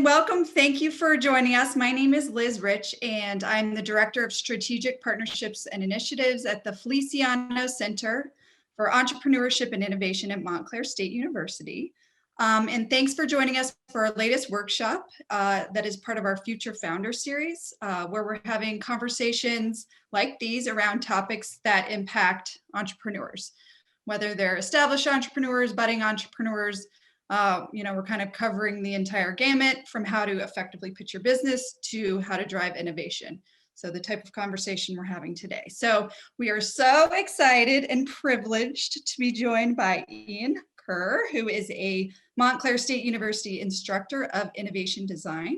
welcome. Thank you for joining us. My name is Liz Rich, and I'm the Director of Strategic Partnerships and Initiatives at the Feliciano Center for Entrepreneurship and Innovation at Montclair State University. And thanks for joining us for our latest workshop that is part of our Future Founder Series, where we're having conversations like these around topics that impact entrepreneurs, whether they're established entrepreneurs, budding entrepreneurs. We're kind of covering the entire gamut from how to effectively pitch your business to how to drive innovation. So the type of conversation we're having today. So we are so excited and privileged to be joined by Iain Kerr, who is a Montclair State University instructor of innovation design.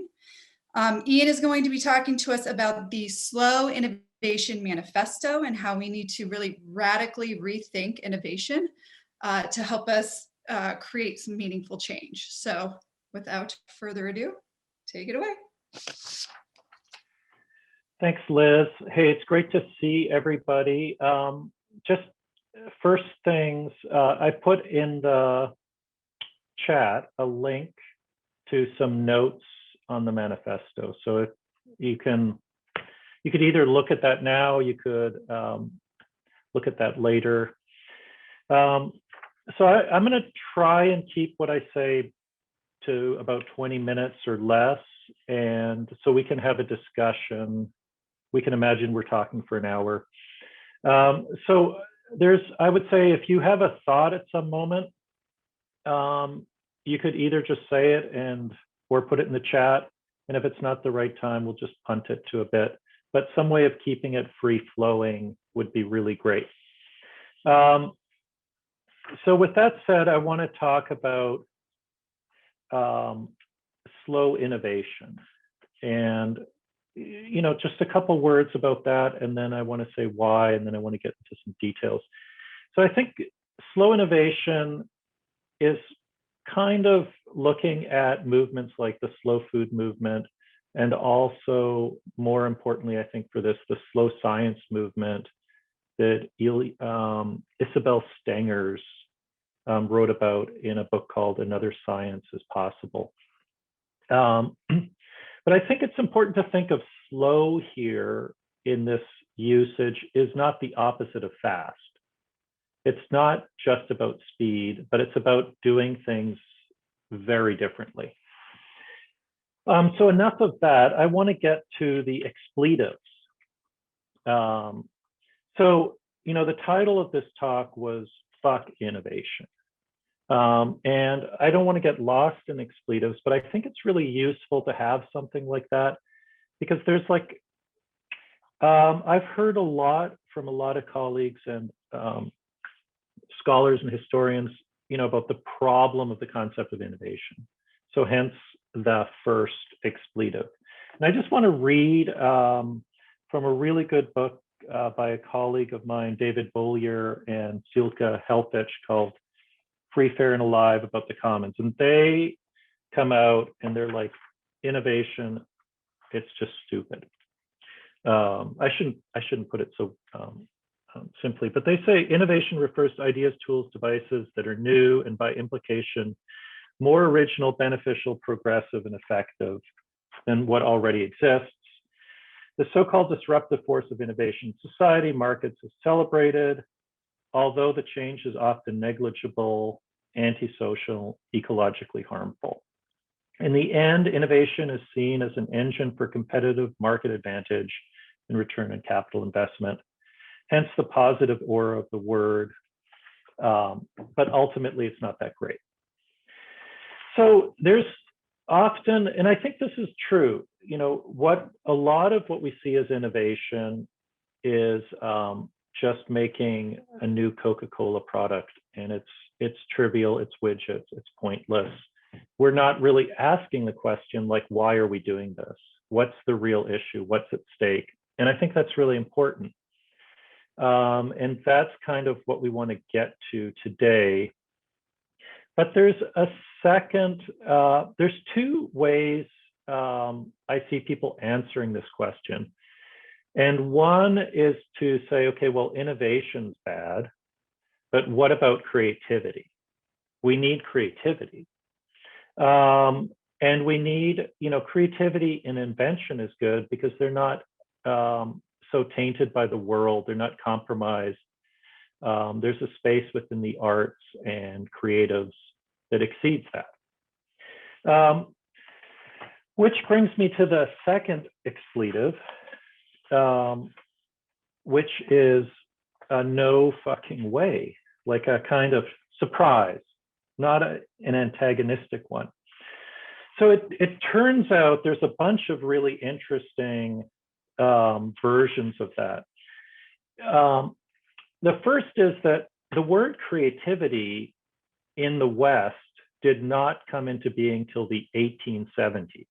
Iain is going to be talking to us about the Slow Innovation Manifesto and how we need to really radically rethink innovation to help us create some meaningful change. So without further ado, take it away. Thanks, Liz. Hey, it's great to see everybody. Just first things, I put in the chat a link to some notes on the manifesto. So if you could either look at that now, you could look at that later. So I'm going to try and keep what I say to about 20 minutes or less, and so we can have a discussion. We can imagine we're talking for an hour. So I would say, if you have a thought at some moment, you could either just say it or put it in the chat, and if it's not the right time, we'll just punt it to a bit. But some way of keeping it free flowing would be really great. So with that said, I want to talk about slow innovation, and just a couple words about that, and then I want to say why, and then I want to get into some details. So I think slow innovation is kind of looking at movements like the slow food movement, and also, more importantly, I think for this, the slow science movement that Isabel Stengers wrote about in a book called Another Science is Possible. But I think it's important to think of slow here in this usage is not the opposite of fast. It's not just about speed, but it's about doing things very differently. So enough of that. I want to get to the expletives. So, the title of this talk was Fuck Innovation. And I don't want to get lost in expletives, but I think it's really useful to have something like that, because there's I've heard a lot from a lot of colleagues and scholars and historians, about the problem of the concept of innovation. So hence the first expletive. And I just want to read from a really good book by a colleague of mine, David Bollier and Silke Helpich, called Free, Fair, and Alive, about the commons. And they come out and they're like, innovation, it's just stupid. I shouldn't put it so simply, but they say innovation refers to ideas, tools, devices that are new, and by implication, more original, beneficial, progressive, and effective than what already exists. The so-called disruptive force of innovation in society, markets, is celebrated, although the change is often negligible, antisocial, ecologically harmful. In the end, innovation is seen as an engine for competitive market advantage and return on capital investment, hence the positive aura of the word, but ultimately it's not that great. So there's often, and I think this is true, a lot of what we see as innovation is just making a new Coca-Cola product, and it's trivial, it's widgets, it's pointless. We're not really asking the question, like, why are we doing this? What's the real issue? What's at stake? And I think that's really important. And that's kind of what we want to get to today. But there's a second, there's two ways I see people answering this question. And one is to say, okay, well, innovation's bad, but what about creativity? We need creativity. And we need, creativity and invention is good because they're not so tainted by the world. They're not compromised. There's a space within the arts and creatives that exceeds that. Which brings me to the second expletive, which is a no fucking way, like a kind of surprise, not an antagonistic one. So it turns out there's a bunch of really interesting versions of that. The first is that the word creativity in the West did not come into being till the 1870s.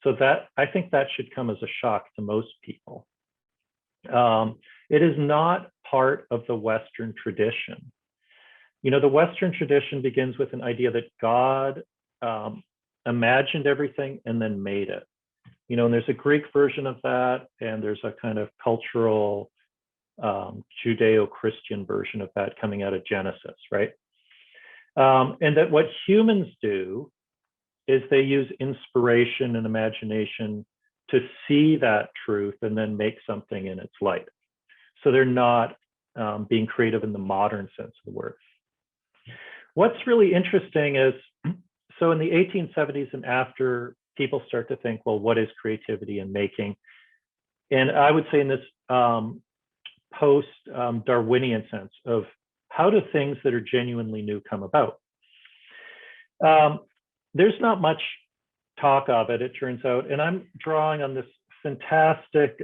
So I think that should come as a shock to most people. It is not part of the Western tradition. The Western tradition begins with an idea that God imagined everything and then made it. And there's a Greek version of that, and there's a kind of cultural Judeo-Christian version of that coming out of Genesis, right? And that what humans do is they use inspiration and imagination to see that truth and then make something in its light. So they're not being creative in the modern sense of the word. What's really interesting is, so in the 1870s and after, people start to think, well, what is creativity and making? And I would say in this post-Darwinian sense of how do things that are genuinely new come about? There's not much talk of it, it turns out, and I'm drawing on this fantastic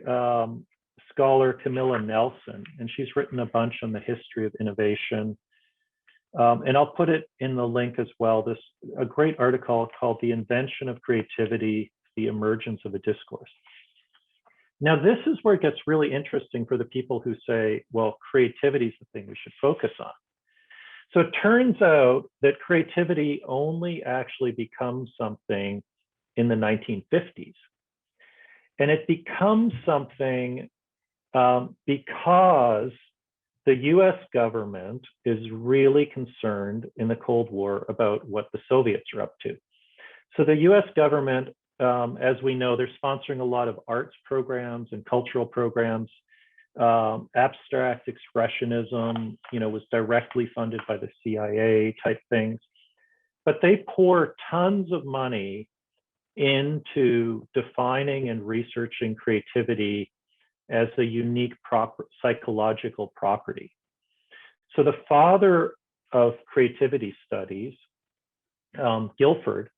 scholar, Camilla Nelson, and she's written a bunch on the history of innovation. And I'll put it in the link as well, a great article called The Invention of Creativity, the Emergence of a Discourse. Now, this is where it gets really interesting for the people who say, well, creativity is the thing we should focus on. So it turns out that creativity only actually becomes something in the 1950s. And it becomes something because the US government is really concerned in the Cold War about what the Soviets are up to. So the US government, as we know, they're sponsoring a lot of arts programs and cultural programs. Abstract expressionism, was directly funded by the CIA type things. But they pour tons of money into defining and researching creativity as a unique psychological property. So the father of creativity studies, Guilford,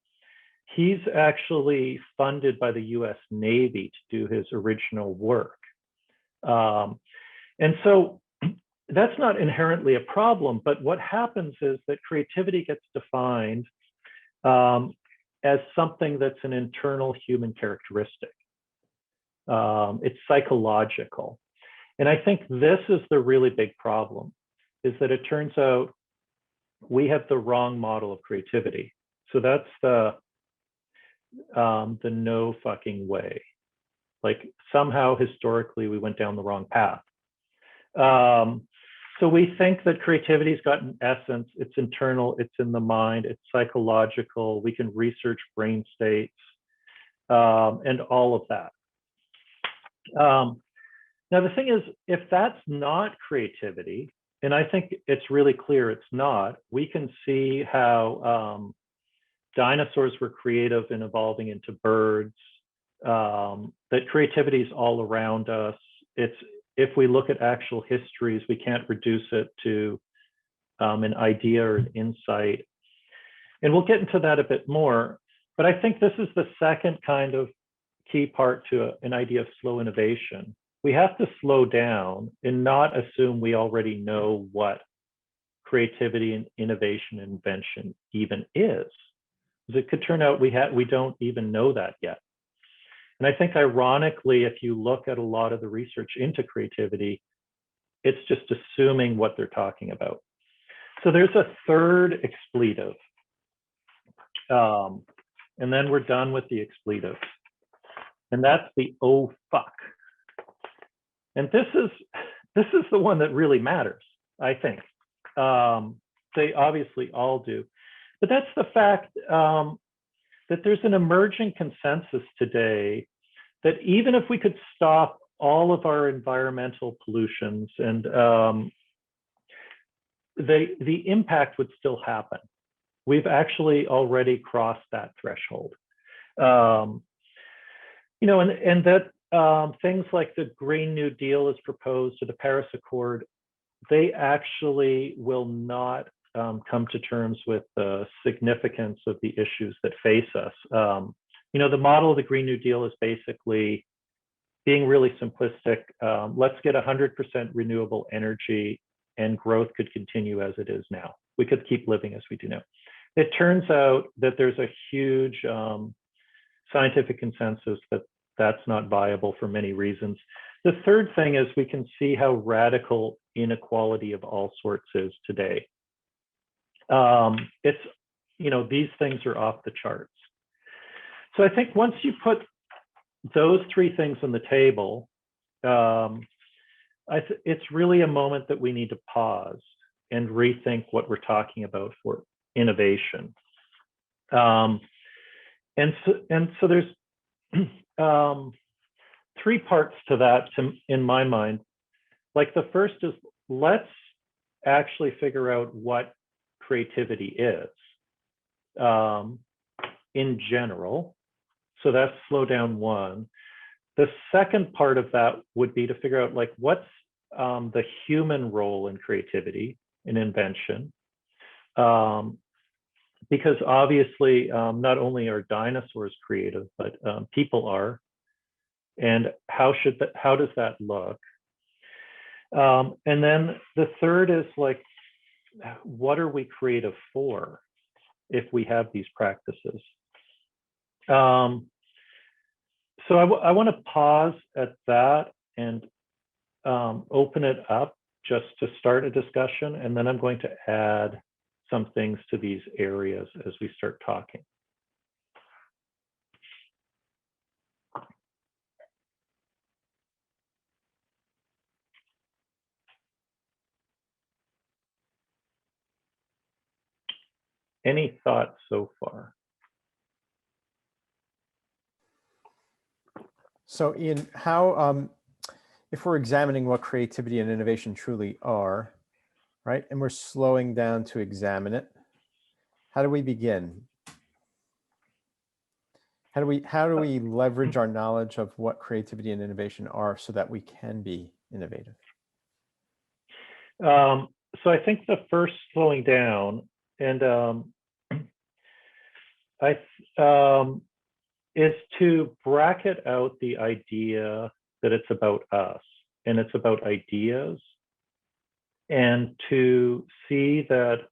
he's actually funded by the US Navy to do his original work. And so that's not inherently a problem, but what happens is that creativity gets defined as something that's an internal human characteristic. It's psychological. And I think this is the really big problem, is that it turns out we have the wrong model of creativity. So that's the no fucking way. Like somehow historically we went down the wrong path. So we think that creativity's got an essence, it's internal, it's in the mind, it's psychological, we can research brain states, and all of that. Now the thing is, if that's not creativity, and I think it's really clear it's not, we can see how dinosaurs were creative in evolving into birds, that creativity is all around us. If we look at actual histories, we can't reduce it to an idea or an insight. And we'll get into that a bit more, but I think this is the second kind of key part to an idea of slow innovation. We have to slow down and not assume we already know what creativity and innovation and invention even is. Because it could turn out we don't even know that yet. And I think ironically, if you look at a lot of the research into creativity, it's just assuming what they're talking about. So there's a third expletive. And then we're done with the expletive. And that's the oh fuck. And this is the one that really matters, I think. They obviously all do. But that's the fact that there's an emerging consensus today that even if we could stop all of our environmental pollutions and the impact would still happen. We've actually already crossed that threshold. You know, and that things like the Green New Deal is proposed or the Paris Accord, they actually will not come to terms with the significance of the issues that face us. You know, the model of the Green New Deal is basically being really simplistic. Let's get 100% renewable energy and growth could continue as it is now. We could keep living as we do now. It turns out that there's a huge scientific consensus that that's not viable for many reasons. The third thing is we can see how radical inequality of all sorts is today. It's, you know, these things are off the charts. So I think once you put those three things on the table, it's really a moment that we need to pause and rethink what we're talking about for innovation. And so there's three parts to that in my mind. Like the first is, let's actually figure out what creativity is in general. So that's slow down one. The second part of that would be to figure out like what's the human role in creativity, in invention. Because obviously not only are dinosaurs creative, but people are. And how does that look? And then the third is like, what are we creative for if we have these practices? So I want to pause at that and open it up just to start a discussion. And then I'm going to add some things to these areas as we start talking. Any thoughts so far? So Iain, how, if we're examining what creativity and innovation truly are, right, and we're slowing down to examine it, how do we begin? How do we leverage our knowledge of what creativity and innovation are so that we can be innovative? So I think the first slowing down, and is to bracket out the idea that it's about us and it's about ideas, and to see that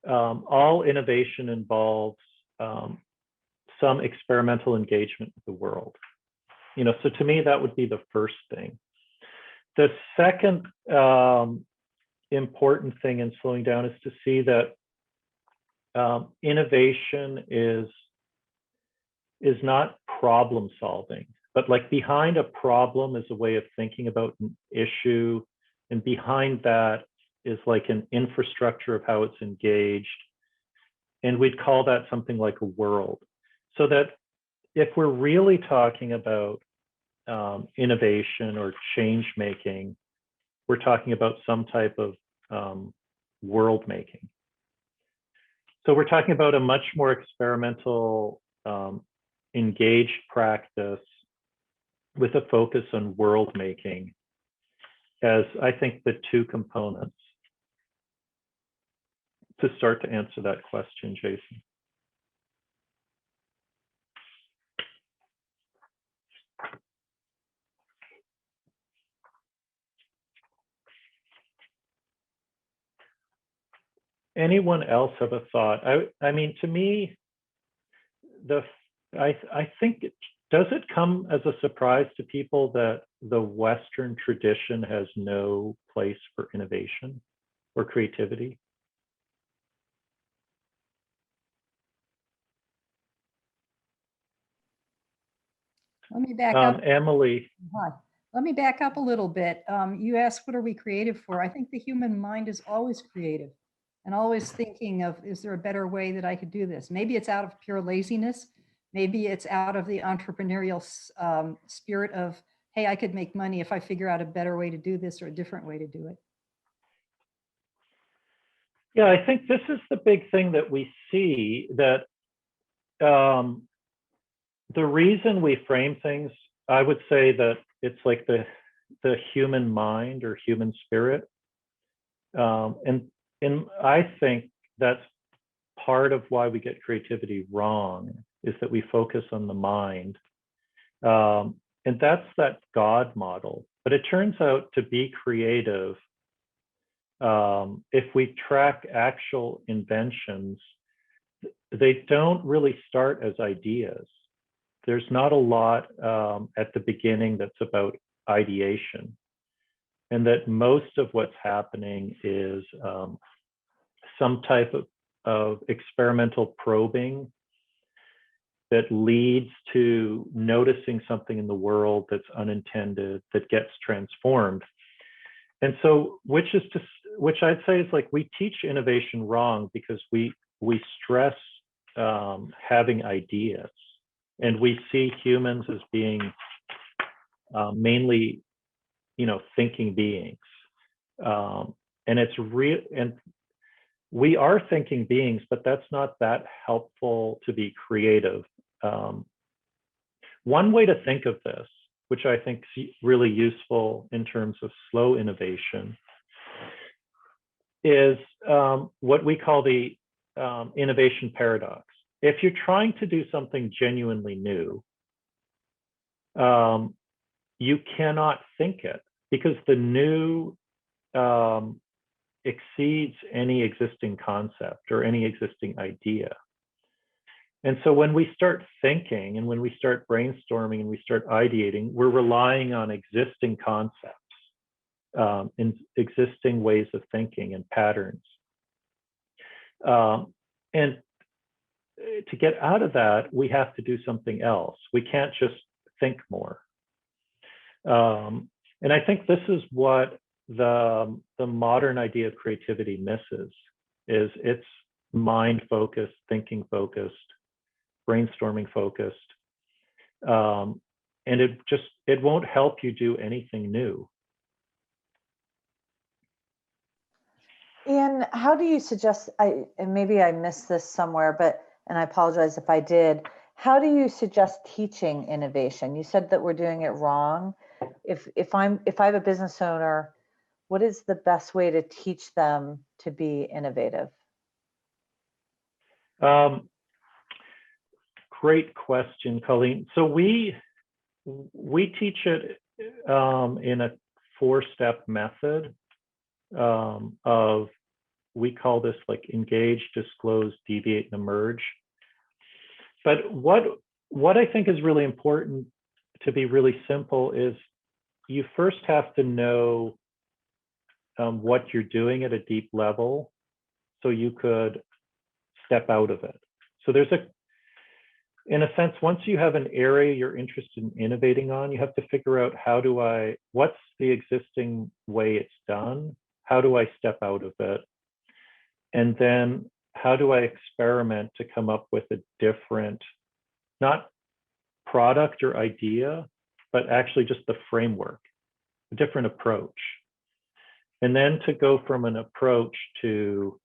all innovation involves some experimental engagement with the world. You know, so to me, that would be the first thing. The second important thing in slowing down is to see that innovation is not problem solving, but like behind a problem is a way of thinking about an issue, and behind that is like an infrastructure of how it's engaged, and we'd call that something like a world. So that if we're really talking about innovation or change making, we're talking about some type of world making. So we're talking about a much more experimental, engaged practice with a focus on world making as, I think, the two components to start to answer that question, Jason. Anyone else have a thought? I mean, to me, I think does it come as a surprise to people that the Western tradition has no place for innovation or creativity? Let me back up. Emily. Hi. Let me back up a little bit. You asked, what are we creative for? I think the human mind is always creative. and always thinking of, is there a better way that I could do this? Maybe it's out of pure laziness. Maybe it's out of the entrepreneurial spirit of, hey, I could make money if I figure out a better way to do this or a different way to do it. Yeah, I think this is the big thing that we see, that the reason we frame things, I would say that it's like the human mind or human spirit. And I think that's part of why we get creativity wrong, is that we focus on the mind. And that's that God model. But it turns out to be creative, if we track actual inventions, they don't really start as ideas. There's not a lot at the beginning that's about ideation. And that most of what's happening is some type of experimental probing that leads to noticing something in the world that's unintended, that gets transformed. And so, which I'd say is like, we teach innovation wrong because we stress having ideas, and we see humans as being mainly, thinking beings. And it's real, and we are thinking beings, but that's not that helpful to be creative. One way to think of this, which I think is really useful in terms of slow innovation, is what we call the innovation paradox. If you're trying to do something genuinely new, you cannot think it, because the new exceeds any existing concept or any existing idea. And so when we start thinking, and when we start brainstorming, and we start ideating, we're relying on existing concepts, in existing ways of thinking and patterns. And to get out of that, we have to do something else. We can't just think more. And I think this is what the modern idea of creativity misses, is it's mind focused, thinking focused, brainstorming focused. And it won't help you do anything new. Iain, how do you suggest, and maybe I missed this somewhere, and I apologize if I did, how do you suggest teaching innovation? You said that we're doing it wrong. If I have a business owner, what is the best way to teach them to be innovative? Great question, Colleen. So we teach it in a 4-step method of, we call this like engage, disclose, deviate, and emerge. But what I think is really important, to be really simple, is you first have to know what you're doing at a deep level, so you could step out of it. So there's in a sense, once you have an area you're interested in innovating on, you have to figure out, what's the existing way it's done? How do I step out of it? And then how do I experiment to come up with a different, not product or idea, but actually just the framework, a different approach. And then to go from an approach to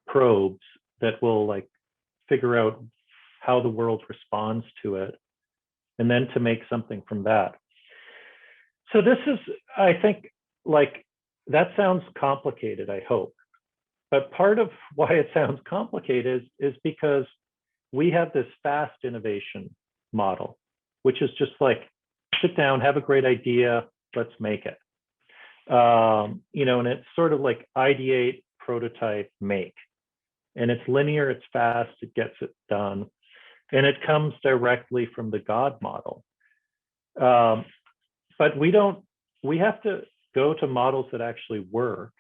probes that will like figure out how the world responds to it, and then to make something from that. So this is, I think, like, that sounds complicated, I hope. But part of why it sounds complicated is because we have this fast innovation model, which is just like, sit down, have a great idea, let's make it. And it's sort of like ideate, prototype, make. And it's linear, it's fast, it gets it done. And it comes directly from the God model. But we have to go to models that actually work,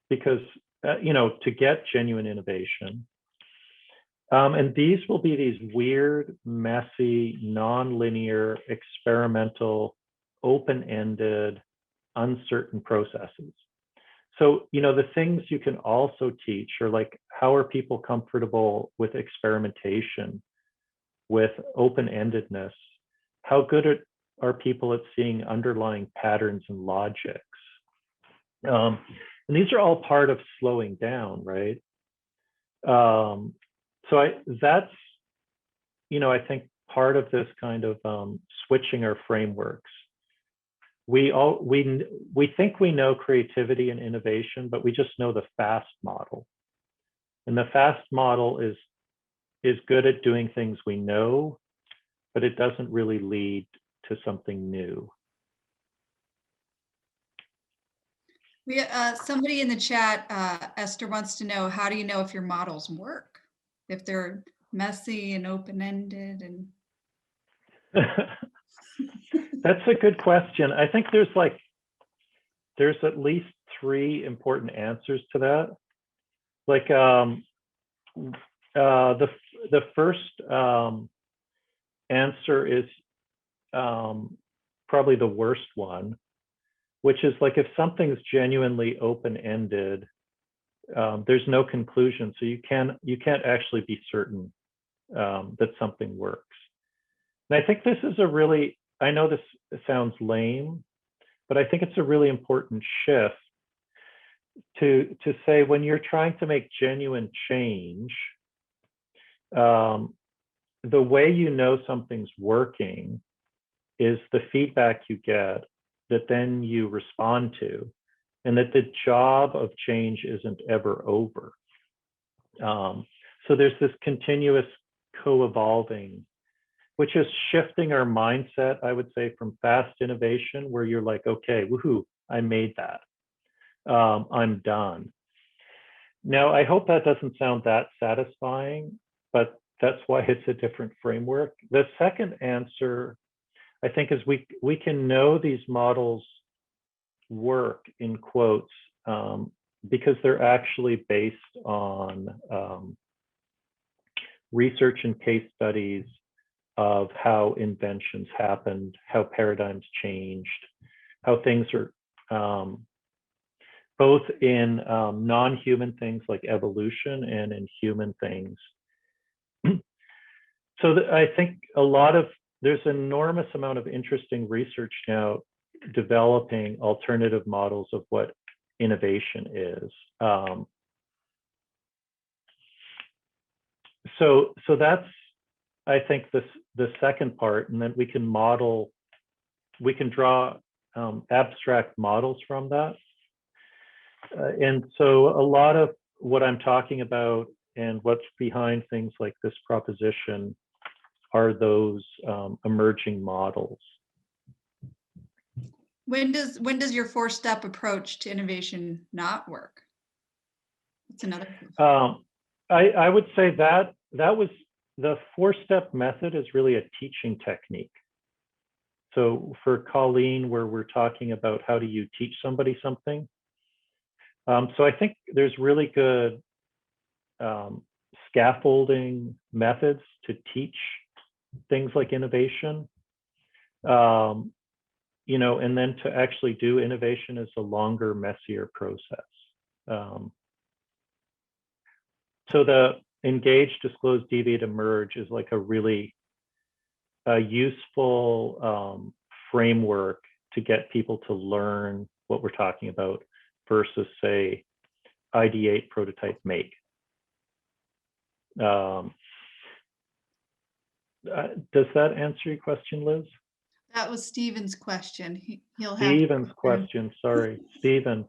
because, to get genuine innovation. And these will be these weird, messy, non-linear, experimental, open-ended, uncertain processes. So, the things you can also teach are like, how are people comfortable with experimentation, with open-endedness? How good are people at seeing underlying patterns and logics? And these are all part of slowing down, right? So that's, I think part of this kind of switching our frameworks. We think we know creativity and innovation, but we just know the FAST model. And the FAST model is good at doing things we know, but it doesn't really lead to something new. Somebody in the chat, Esther, wants to know, how do you know if your models work? If they're messy and open-ended and That's a good question. I think there's at least 3 important answers to that. Like the first answer is probably the worst one, which is like, if something's genuinely open-ended, there's no conclusion, so you can't actually be certain that something works. And I think this is I know this sounds lame, but I think it's a really important shift to say, when you're trying to make genuine change, the way you know something's working is the feedback you get that then you respond to, and that the job of change isn't ever over. So there's this continuous co-evolving, which is shifting our mindset, I would say, from fast innovation, where you're like, okay, woohoo, I made that. I'm done. Now, I hope that doesn't sound that satisfying, but that's why it's a different framework. The second answer, I think, is we can know these models work, in quotes, because they're actually based on research and case studies of how inventions happened, how paradigms changed, how things are both in non-human things like evolution and in human things. So I think there's an enormous amount of interesting research now developing alternative models of what innovation is. So that's, I think, the second part, and then we can draw abstract models from that. And so a lot of what I'm talking about and what's behind things like this proposition are those emerging models. when does your 4-step approach to innovation not work? That's another question. I would say that was the 4-step method is really a teaching technique. So for Colleen, where we're talking about how do you teach somebody something. So I think there's really good scaffolding methods to teach things like innovation. And then to actually do innovation is a longer, messier process. So the engage, disclose, deviate, emerge is like a really useful framework to get people to learn what we're talking about versus, say, ideate, prototype, make. Does that answer your question, Liz? That was Stephen's question. He'll have Stephen's question, sorry, Stephen.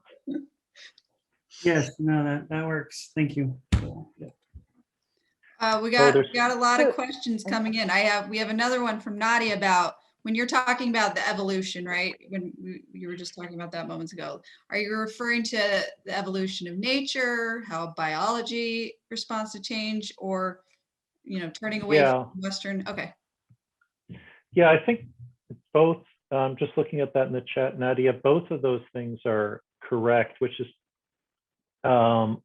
Yes, no, that works. Thank you. We got a lot of questions coming in. We have another one from Nadia about when you're talking about the evolution, right? When you were just talking about that moments ago, are you referring to the evolution of nature, how biology responds to change, or turning away from Western? Okay. Yeah, I think both. Just looking at that in the chat, Nadia, both of those things are correct, which is the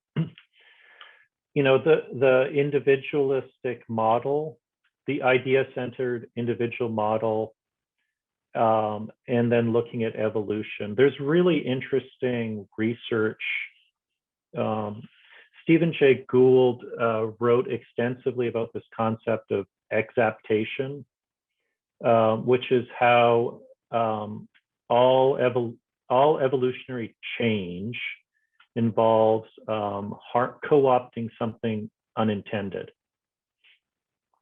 individualistic model, the idea-centered individual model, and then looking at evolution. There's really interesting research. Stephen Jay Gould wrote extensively about this concept of exaptation, which is how all evolutionary change involves co-opting something unintended.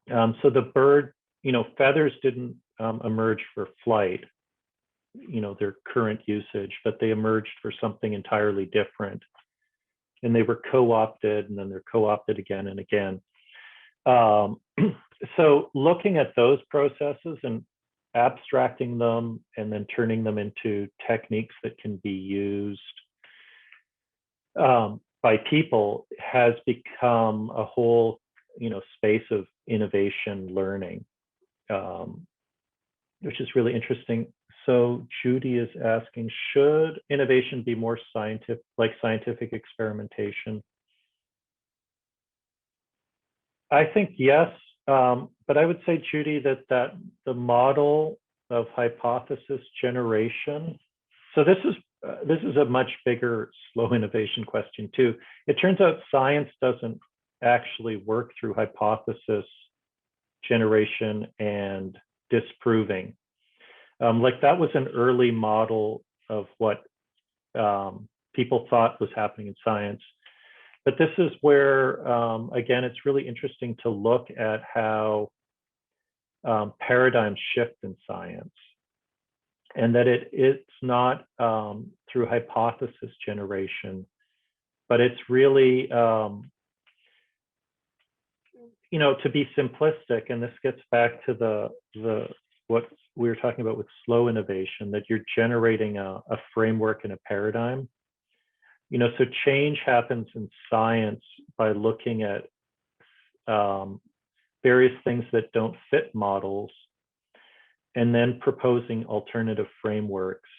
So the bird, feathers didn't emerge for flight, their current usage, but they emerged for something entirely different. And they were co-opted, and then they're co-opted again and again. So looking at those processes and abstracting them and then turning them into techniques that can be used by people has become a whole, space of innovation learning, which is really interesting. So Judy is asking, should innovation be more scientific, like scientific experimentation? I think yes, but I would say, Judy, that the model of hypothesis generation. So this is a much bigger slow innovation question too. It turns out science doesn't actually work through hypothesis generation and disproving. Like that was an early model of what people thought was happening in science. But this is where, again, it's really interesting to look at how paradigms shift in science, and that it's not through hypothesis generation, but it's really, to be simplistic, and this gets back to what we were talking about with slow innovation, that you're generating a framework and a paradigm. So change happens in science by looking at various things that don't fit models, and then proposing alternative frameworks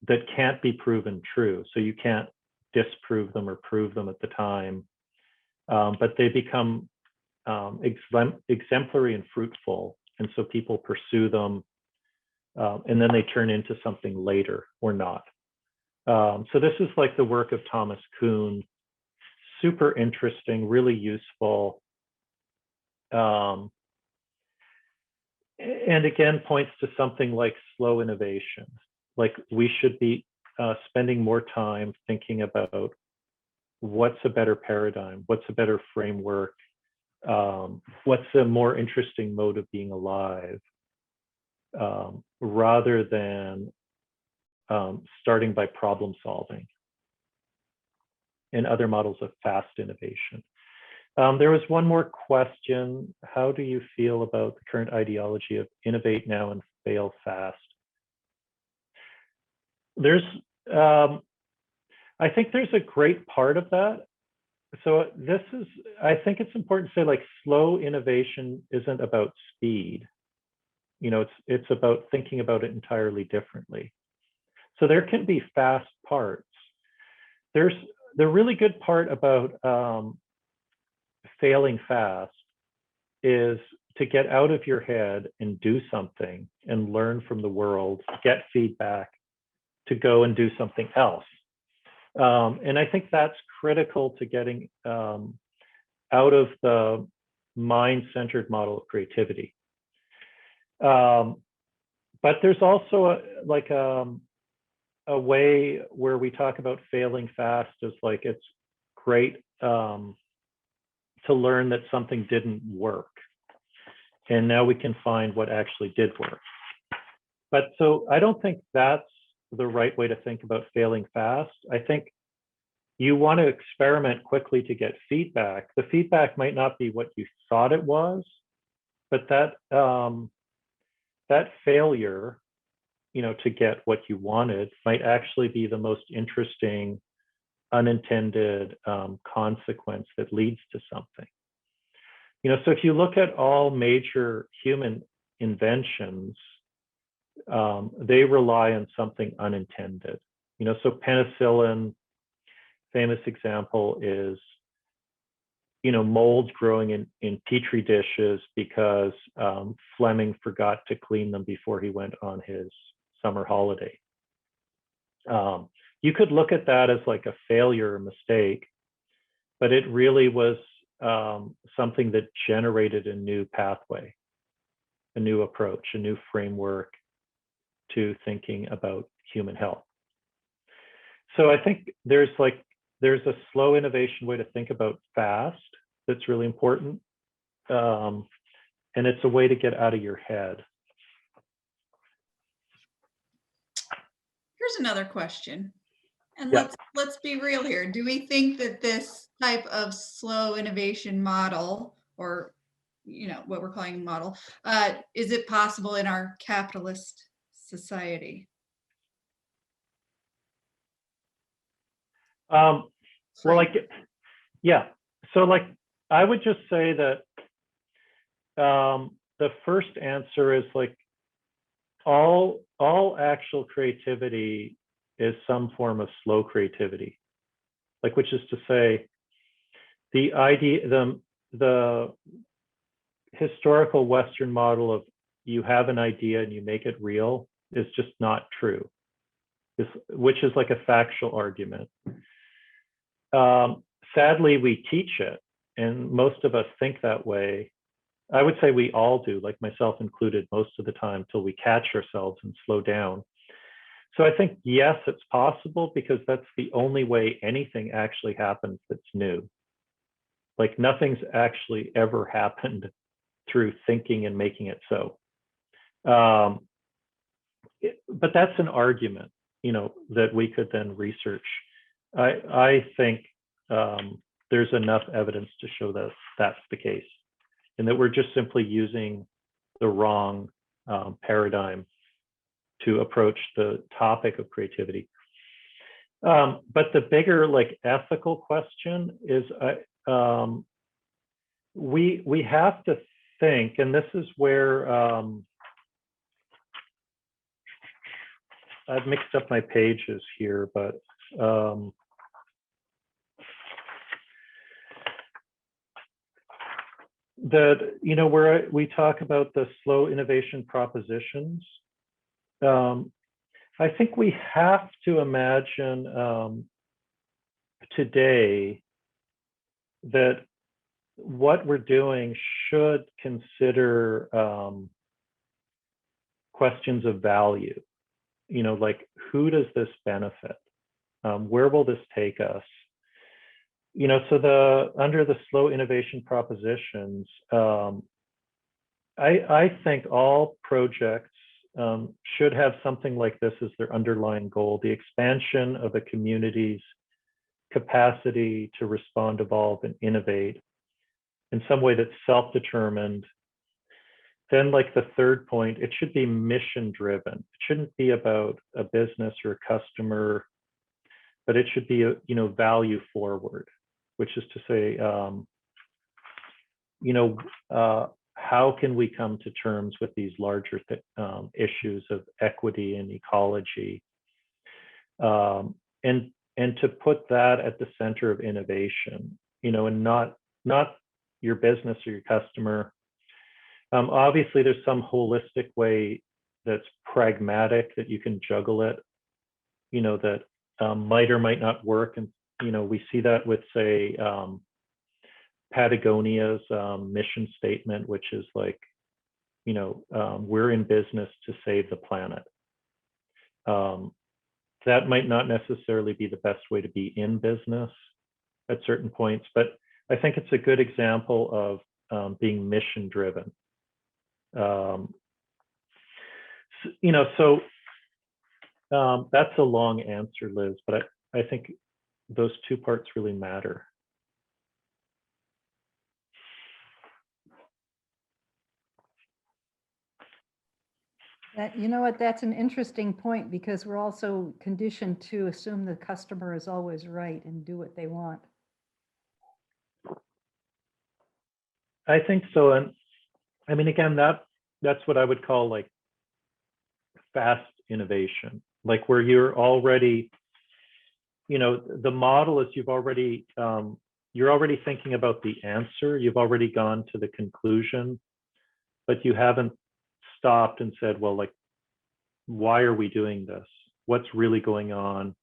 that can't be proven true. So you can't disprove them or prove them at the time, but they become exemplary and fruitful. And so people pursue them, and then they turn into something later or not. So this is like the work of Thomas Kuhn, super interesting, really useful. And again, points to something like slow innovation. Like we should be spending more time thinking about what's a better paradigm, what's a better framework, what's a more interesting mode of being alive, rather than starting by problem solving and other models of fast innovation. There was one more question. How do you feel about the current ideology of innovate now and fail fast? I think there's a great part of that. So I think it's important to say, like, slow innovation isn't about speed. It's about thinking about it entirely differently. So there can be fast parts. The really good part about failing fast is to get out of your head and do something and learn from the world, get feedback, to go and do something else. And I think that's critical to getting out of the mind-centered model of creativity. But there's also a way where we talk about failing fast as like it's great to learn that something didn't work, and now we can find what actually did work. But so I don't think that's the right way to think about failing fast. I think you want to experiment quickly to get feedback. The feedback might not be what you thought it was, but that failure, to get what you wanted might actually be the most interesting unintended consequence that leads to something. So if you look at all major human inventions, they rely on something unintended. So penicillin, famous example is molds growing in petri dishes because Fleming forgot to clean them before he went on his summer holiday. You could look at that as like a failure or mistake, but it really was something that generated a new pathway, a new approach, a new framework to thinking about human health. So I think there's a slow innovation way to think about fast that's really important. And it's a way to get out of your head. Here's another question. And Yeah. let's be real here. Do we think that this type of slow innovation model, or what we're calling a model, is it possible in our capitalist society? Well, yeah. So I would just say that the first answer is all actual creativity is some form of slow creativity, which is to say the historical Western model of you have an idea and you make it real is just not true, which is like a factual argument. Sadly, we teach it, and most of us think that way. I would say we all do, like myself included, most of the time, till we catch ourselves and slow down. So I think, yes, it's possible because that's the only way anything actually happens that's new. Nothing's actually ever happened through thinking and making it so. But that's an argument, that we could then research. I think there's enough evidence to show that that's the case, and that we're just simply using the wrong paradigm to approach the topic of creativity. But the bigger ethical question is we have to think, and this is where I've mixed up my pages here, but where we talk about the slow innovation propositions, I think we have to imagine today that what we're doing should consider questions of value. Who does this benefit? Where will this take us? So under the slow innovation propositions, I think all projects should have something like this as their underlying goal: the expansion of a community's capacity to respond, evolve, and innovate in some way that's self-determined. Then, the third point, it should be mission-driven. It shouldn't be about a business or a customer, but it should be value forward, which is to say, how can we come to terms with these larger issues of equity and ecology, and to put that at the center of innovation, and not your business or your customer. Obviously, there's some holistic way that's pragmatic that you can juggle it, that might or might not work. And, we see that with, say, Patagonia's mission statement, which is we're in business to save the planet. That might not necessarily be the best way to be in business at certain points, but I think it's a good example of being mission driven. So that's a long answer, Liz, but I think those two parts really matter. That's an interesting point, because we're also conditioned to assume the customer is always right and do what they want. I think so. And I mean, again, that's what I would call fast innovation, where you're already, the model is you've already you're already thinking about the answer. You've already gone to the conclusion, but you haven't stopped and said, well, like, why are we doing this? What's really going on?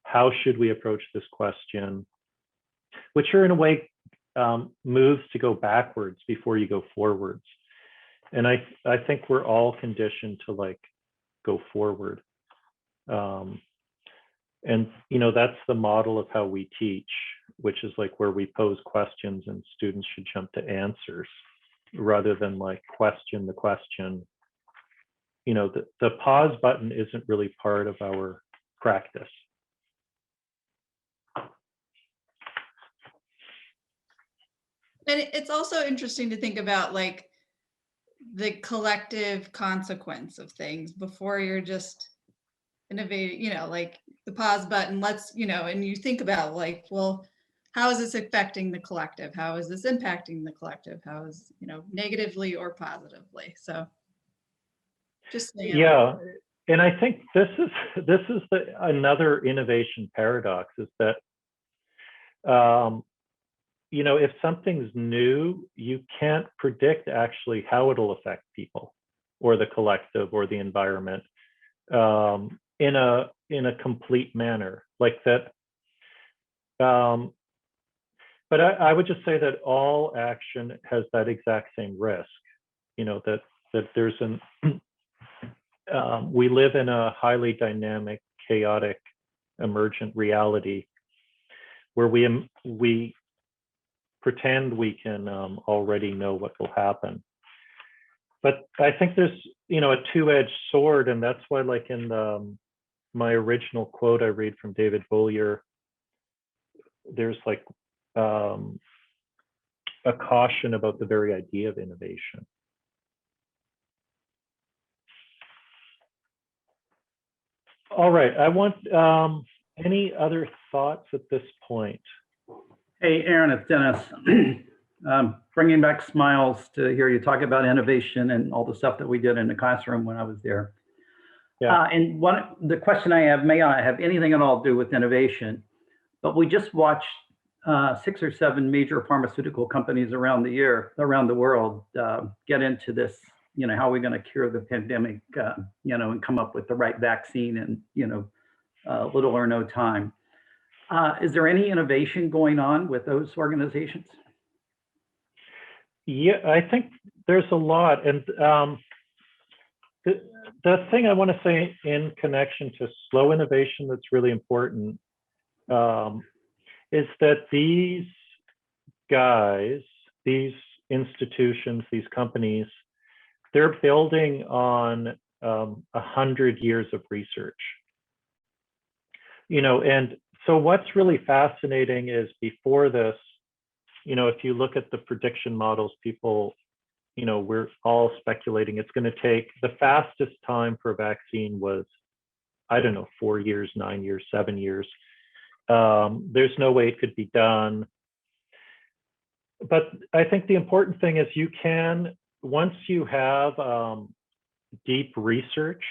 How should we approach this question? Which are in a way moves to go backwards before you go forwards. And I think we're all conditioned to like go forward. And that's the model of how we teach, which is like where we pose questions and students should jump to answers rather than like question the question. The pause button isn't really part of our practice. And it's also interesting to think about like the collective consequence of things before you're just innovating, like the pause button, and you think about like, well, how is this affecting the collective? How is this impacting the collective? How is, negatively or positively? So just saying. Yeah. And I think this is another innovation paradox is that, if something's new, you can't predict actually how it'll affect people or the collective or the environment in a complete manner like that. But I would just say that all action has that exact same risk, that there's we live in a highly dynamic, chaotic, emergent reality where we pretend we can already know what will happen. But I think there's, a two-edged sword, and that's why, like in my original quote I read from David Bollier, there's like a caution about the very idea of innovation. All right, I want any other thoughts at this point? Hey, Aaron, it's Dennis. Bringing back smiles to hear you talk about innovation and all the stuff that we did in the classroom when I was there. Yeah. And the question I have may not have anything at all to do with innovation, but we just watched 6 or 7 major pharmaceutical companies around the world get into this, how are we going to cure the pandemic, and come up with the right vaccine in, little or no time. Is there any innovation going on with those organizations? Yeah, I think there's a lot. And the thing I want to say in connection to slow innovation that's really important is that these guys, these institutions, these companies, they're building on 100 years of research. And so what's really fascinating is before this, if you look at the prediction models, people, we're all speculating it's going to take, the fastest time for a vaccine was, 4 years, 9 years, 7 years. There's no way it could be done. But I think the important thing is once you have deep research,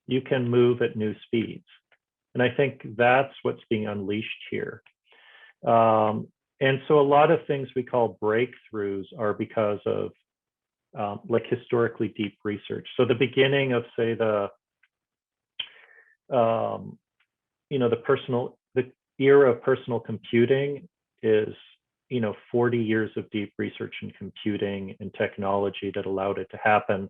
you can move at new speeds. And I think that's what's being unleashed here. And so a lot of things we call breakthroughs are because of historically deep research. So the beginning of, say, the era of personal computing is 40 years of deep research in computing and technology that allowed it to happen,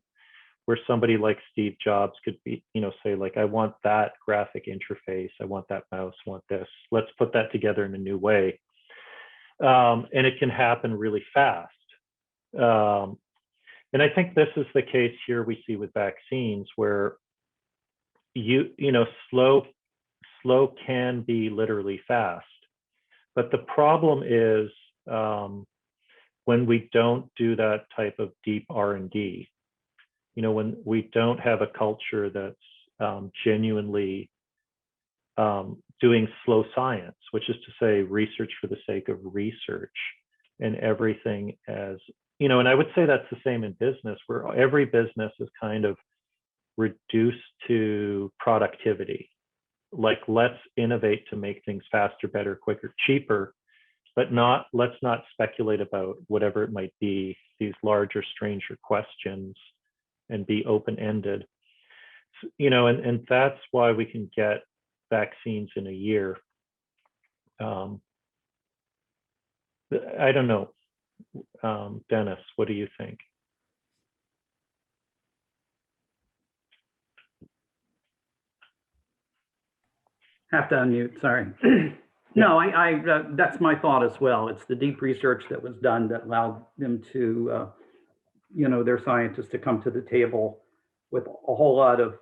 where somebody like Steve Jobs could be, say, like, I want that graphic interface, I want that mouse, I want this, let's put that together in a new way. And it can happen really fast. And I think this is the case here we see with vaccines, where slow can be literally fast. But the problem is when we don't do that type of deep R&D, when we don't have a culture that's genuinely doing slow science, which is to say research for the sake of research, and everything as, and I would say that's the same in business, where every business is kind of reduced to productivity. Like, let's innovate to make things faster, better, quicker, cheaper. let's not speculate about whatever it might be, these larger, stranger questions, and be open-ended. And that's why we can get vaccines in a year. I don't know. Dennis, what do you think? Have to unmute, sorry. No, that's my thought as well. It's the deep research that was done that allowed them to, their scientists to come to the table with a whole lot of,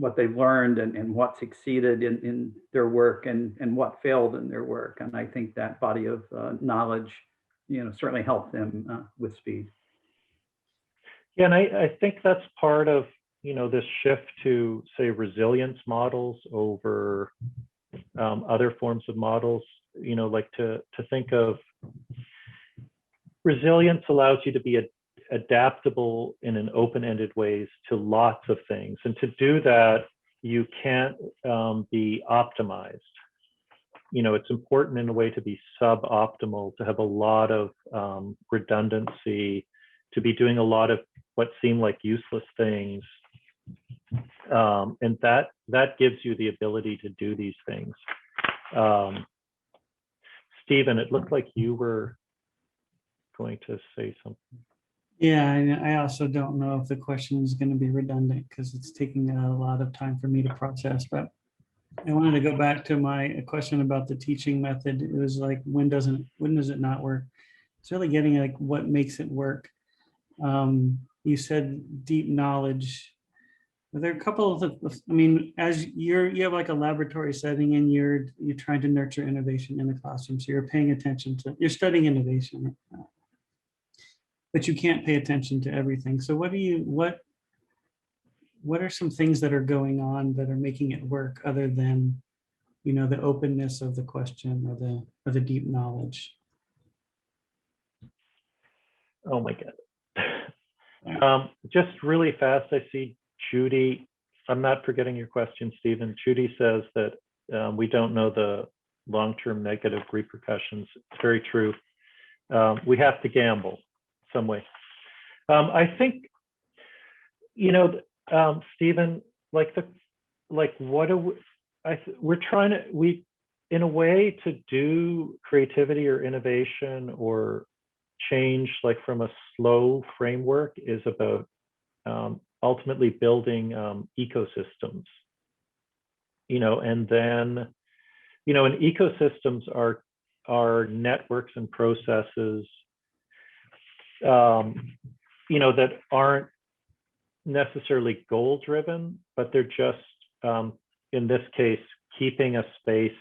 what they've learned and what succeeded in their work and what failed in their work. And I think that body of knowledge, certainly helped them with speed. Yeah, and I think that's part of, this shift to, say, resilience models over other forms of models, like to think of resilience allows you to be adaptable in an open-ended ways to lots of things. And to do that, you can't be optimized. It's important in a way to be suboptimal, to have a lot of redundancy, to be doing a lot of what seem like useless things. And that gives you the ability to do these things. Stephen, it looked like you were going to say something. Yeah, and I also don't know if the question is going to be redundant because it's taking a lot of time for me to process. But I wanted to go back to my question about the teaching method. It was like, when does it not work? It's really getting like what makes it work. You said deep knowledge. Are there a couple of, as you have like a laboratory setting and you're trying to nurture innovation in the classroom. So you're paying attention to, you're studying innovation, but you can't pay attention to everything. So what are some things that are going on that are making it work other than, the openness of the question or the deep knowledge? Oh my God. Just really fast, I see Judy. I'm not forgetting your question, Stephen. Judy says that we don't know the long-term negative repercussions. It's very true. We have to gamble some way. I think, Stephen, we're trying to, in a way, to do creativity or innovation or change, like from a slow framework, is about ultimately building ecosystems, and then, and ecosystems are networks and processes, that aren't necessarily goal driven, but they're just, in this case, keeping a space.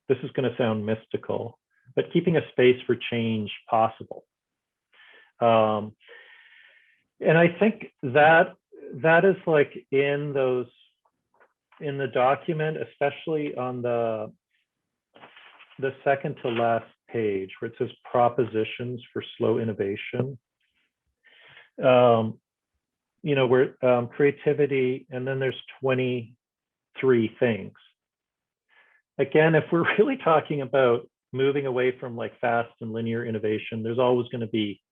This is going to sound mystical, but keeping a space for change possible. And I think that is like in the document, especially on the second to last page, where it says propositions for slow innovation. Where creativity, and then there's 23 things. Again, if we're really talking about moving away from like fast and linear innovation, there's always going to be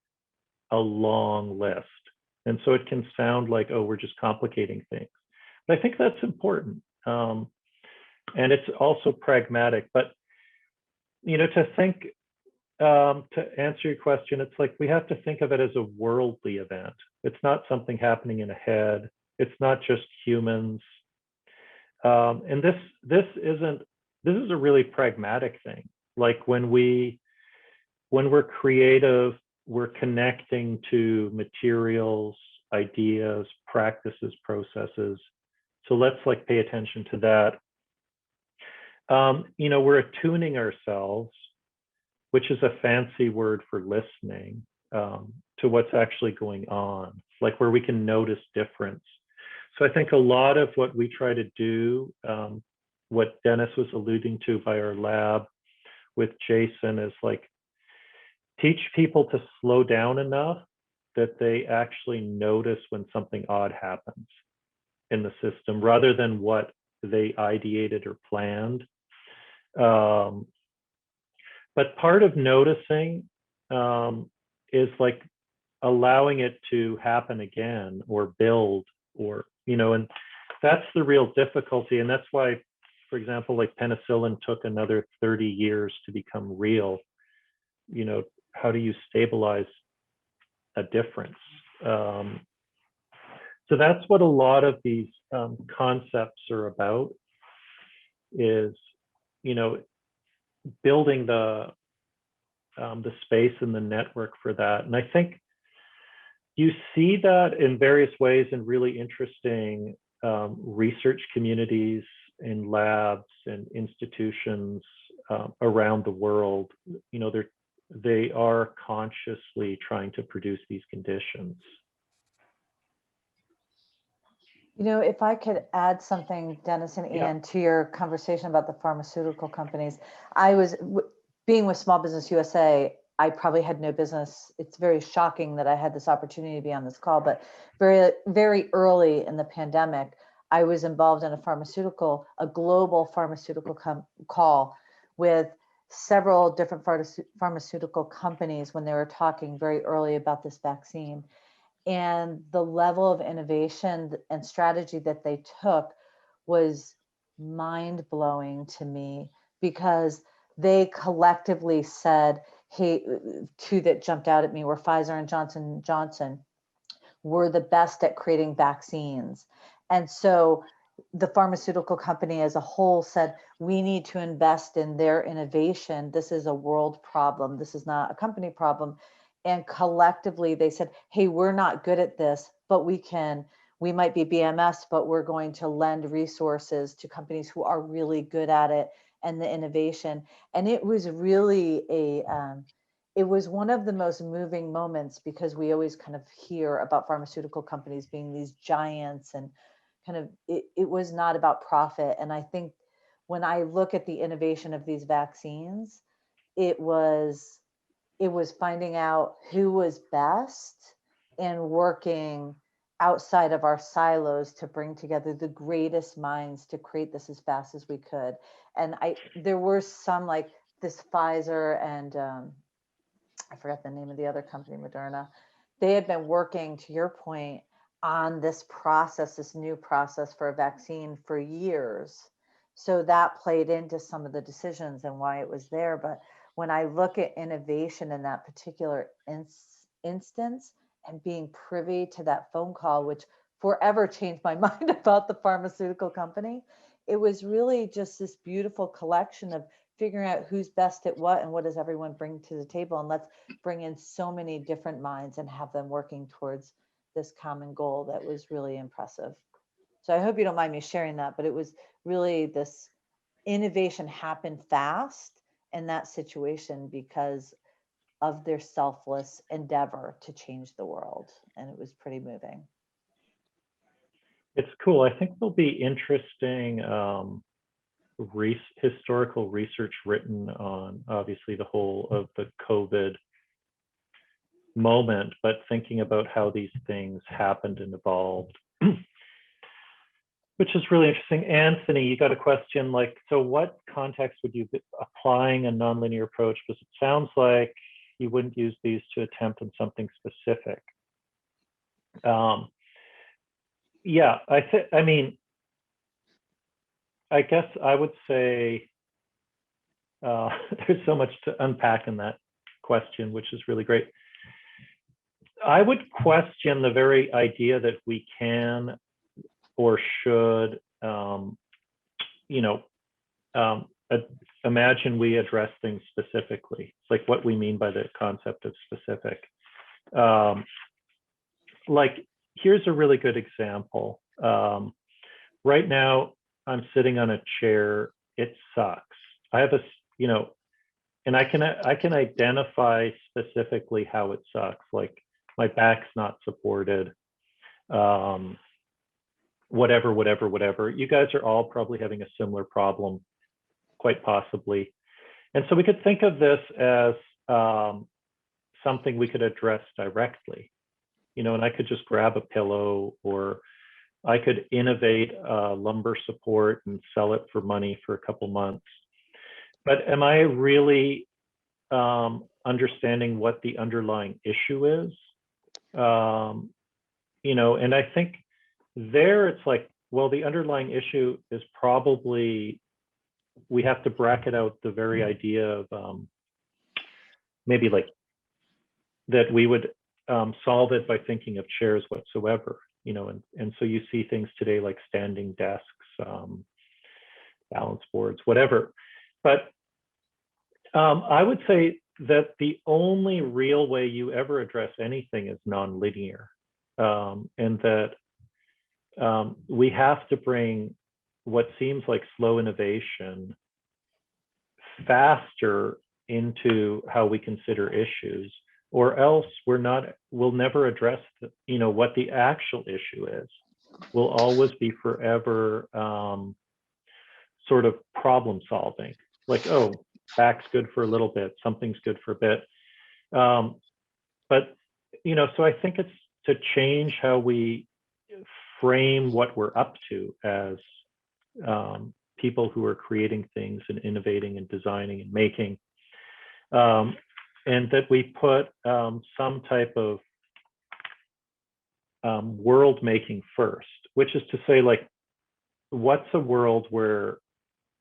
a long list. And so it can sound like, oh, we're just complicating things. But I think that's important. And it's also pragmatic. But, to think, to answer your question, it's like we have to think of it as a worldly event. It's not something happening in a head. It's not just humans. And this is a really pragmatic thing. Like when we're creative, we're connecting to materials, ideas, practices, processes. So let's like pay attention to that. We're attuning ourselves, which is a fancy word for listening, to what's actually going on, like where we can notice difference. So I think a lot of what we try to do, what Dennis was alluding to by our lab with Jason, is like teach people to slow down enough that they actually notice when something odd happens in the system, rather than what they ideated or planned. But part of noticing is like allowing it to happen again or build, or, and that's the real difficulty. And that's why, for example, like penicillin took another 30 years to become real. How do you stabilize a difference? So that's what a lot of these concepts are about, is, building the space and the network for that. And I think you see that in various ways in really interesting research communities, in labs and institutions around the world. They are consciously trying to produce these conditions. If I could add something, Dennis and Yeah. Iain, to your conversation about the pharmaceutical companies. Being with Small Business USA, I probably had no business. It's very shocking that I had this opportunity to be on this call, but very, very early in the pandemic, I was involved in a global pharmaceutical call with several different pharmaceutical companies when they were talking very early about this vaccine. And the level of innovation and strategy that they took was mind-blowing to me, because they collectively said, hey, two that jumped out at me were Pfizer and Johnson & Johnson were the best at creating vaccines. And so the pharmaceutical company as a whole said, we need to invest in their innovation. This is a world problem. This is not a company problem. And collectively they said, hey, we're not good at this, but we might be BMS, but we're going to lend resources to companies who are really good at it and the innovation. And it was really it was one of the most moving moments, because we always kind of hear about pharmaceutical companies being these giants, and kind of, it was not about profit. And I think when I look at the innovation of these vaccines, it was finding out who was best and working outside of our silos to bring together the greatest minds to create this as fast as we could. And there were some, like this Pfizer and I forgot the name of the other company, Moderna. They had been working, to your point, on this process, this new process for a vaccine for years. So that played into some of the decisions and why it was there. But when I look at innovation in that particular instance, and being privy to that phone call, which forever changed my mind about the pharmaceutical company, it was really just this beautiful collection of figuring out who's best at what and what does everyone bring to the table. And let's bring in so many different minds and have them working towards this common goal. That was really impressive. So I hope you don't mind me sharing that, but it was really, this innovation happened fast in that situation because of their selfless endeavor to change the world. And it was pretty moving. It's cool. I think there'll be interesting historical research written on, obviously, the whole of the COVID moment, but thinking about how these things happened and evolved, which is really interesting. Anthony, you got a question, like, so what context would you be applying a nonlinear approach? Because it sounds like you wouldn't use these to attempt on something specific. Yeah, I guess I would say there's so much to unpack in that question, which is really great. I would question the very idea that we can or should, imagine we address things specifically. It's like what we mean by the concept of specific. Like, here's a really good example. Right now, I'm sitting on a chair. It sucks. I have and I can identify specifically how it sucks. Like, my back's not supported. Whatever. You guys are all probably having a similar problem, quite possibly. And so we could think of this as something we could address directly, and I could just grab a pillow, or I could innovate lumbar support and sell it for money for a couple months. but am I really understanding what the underlying issue is? You know, and I think there it's like, well, the underlying issue is probably, we have to bracket out the very idea of maybe like that we would solve it by thinking of chairs whatsoever, you know, and so you see things today like standing desks, balance boards, whatever. But I would say that the only real way you ever address anything is nonlinear, and that we have to bring what seems like slow innovation faster into how we consider issues, or else we'll never address the, you know, what the actual issue is. We'll always be forever sort of problem solving, like, oh, back's good for a little bit, something's good for a bit. But, you know, so I think it's to change how we frame what we're up to as people who are creating things and innovating and designing and making, and that we put some type of world making first, which is to say, like, what's a world where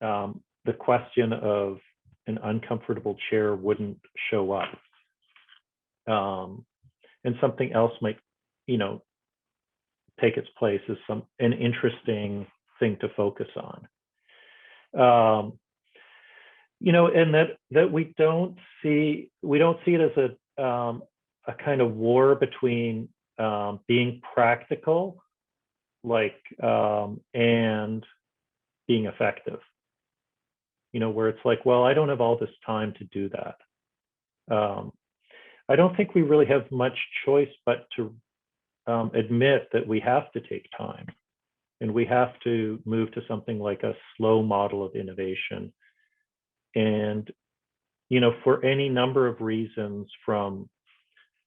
the question of an uncomfortable chair wouldn't show up, and something else might, you know, take its place as an interesting thing to focus on. You know, and that we don't see it as a kind of war between being practical, like, and being effective. You know, where it's like, well, I don't have all this time to do that. I don't think we really have much choice but to admit that we have to take time, and we have to move to something like a slow model of innovation. And, you know, for any number of reasons, from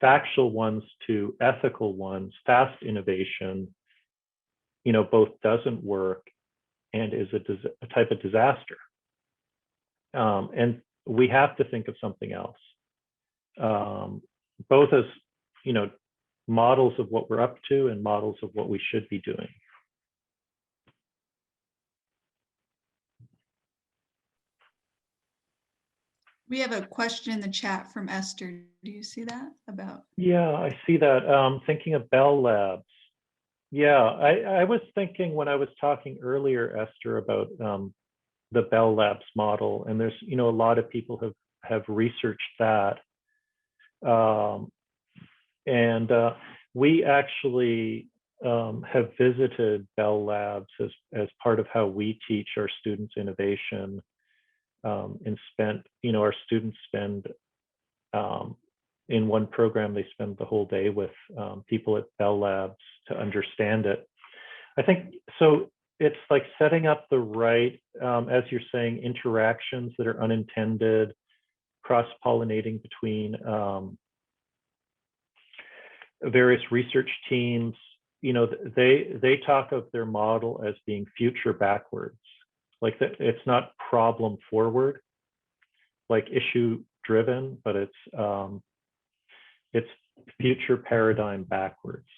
factual ones to ethical ones, fast innovation, you know, both doesn't work and is a type of disaster. And we have to think of something else, both as, you know, models of what we're up to and models of what we should be doing. We have a question in the chat from Esther. Do you see that about? Yeah, I see that. Thinking of Bell Labs. Yeah, I was thinking when I was talking earlier, Esther, about the Bell Labs model, and there's, you know, a lot of people have researched that. And we actually have visited Bell Labs as part of how we teach our students innovation, and spent, you know, our students spend, in one program, they spend the whole day with people at Bell Labs to understand it. I think, so it's like setting up the right, as you're saying, interactions that are unintended, cross-pollinating between various research teams. You know, they talk of their model as being future backwards, like that it's not problem forward, like issue driven, but it's future paradigm backwards,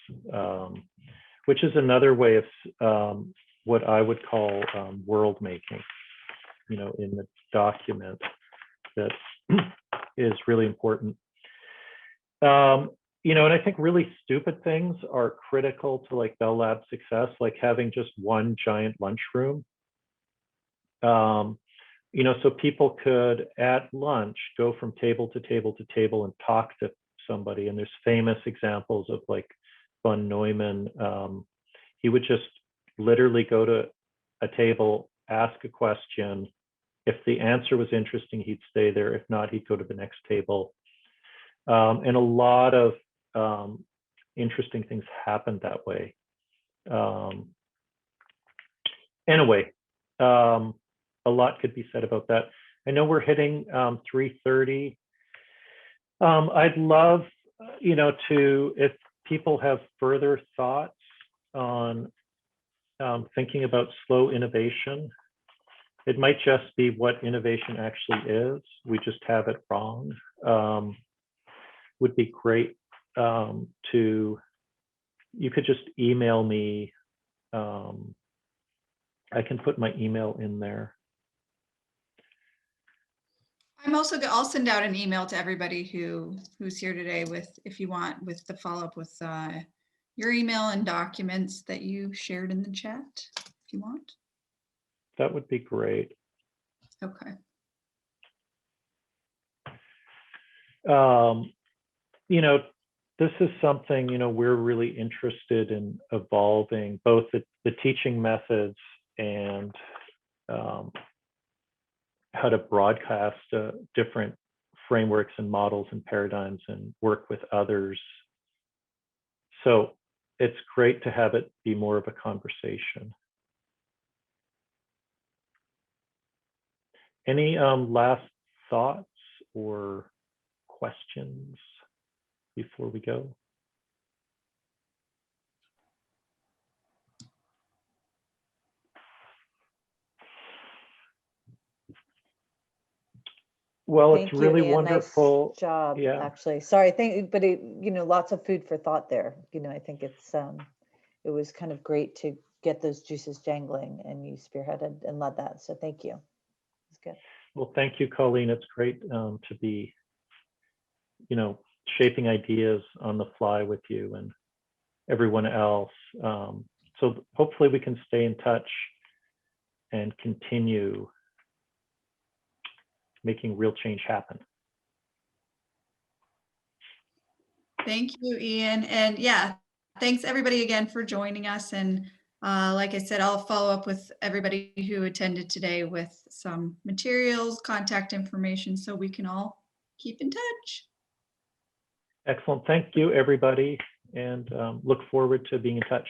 which is another way of what I would call world making, you know, in the document, that is really important. You know, and I think really stupid things are critical to like Bell Labs success, like having just one giant lunchroom. You know, so people could at lunch go from table to table to table and talk to somebody. And there's famous examples of like von Neumann. He would just literally go to a table, ask a question. If the answer was interesting, he'd stay there. If not, he'd go to the next table. And a lot of interesting things happened that way. Anyway, a lot could be said about that. I know we're hitting 3:30. I'd love, you know, if people have further thoughts on thinking about slow innovation It might just be what innovation actually is. We just have it wrong. Would be great you could just email me. I can put my email in there. I'll send out an email to everybody who's here today with, if you want, with the follow-up with your email and documents that you shared in the chat, if you want. That would be great. Okay. You know, this is something, you know, we're really interested in evolving both the teaching methods and how to broadcast different frameworks and models and paradigms and work with others. So it's great to have it be more of a conversation. Any last thoughts or questions before we go? Well, Thank it's really you, Iain. wonderful. Nice job, Yeah. actually. Sorry, but you know, lots of food for thought there. You know, I think it was kind of great to get those juices jangling, and you spearheaded and led that. So thank you. It's good. Well, thank you, Colleen. It's great to be, you know, shaping ideas on the fly with you and everyone else. So hopefully we can stay in touch and continue making real change happen. Thank you, Iain. And yeah, thanks everybody again for joining us. And like I said, I'll follow up with everybody who attended today with some materials, contact information, so we can all keep in touch. Excellent. Thank you, everybody, and look forward to being in touch.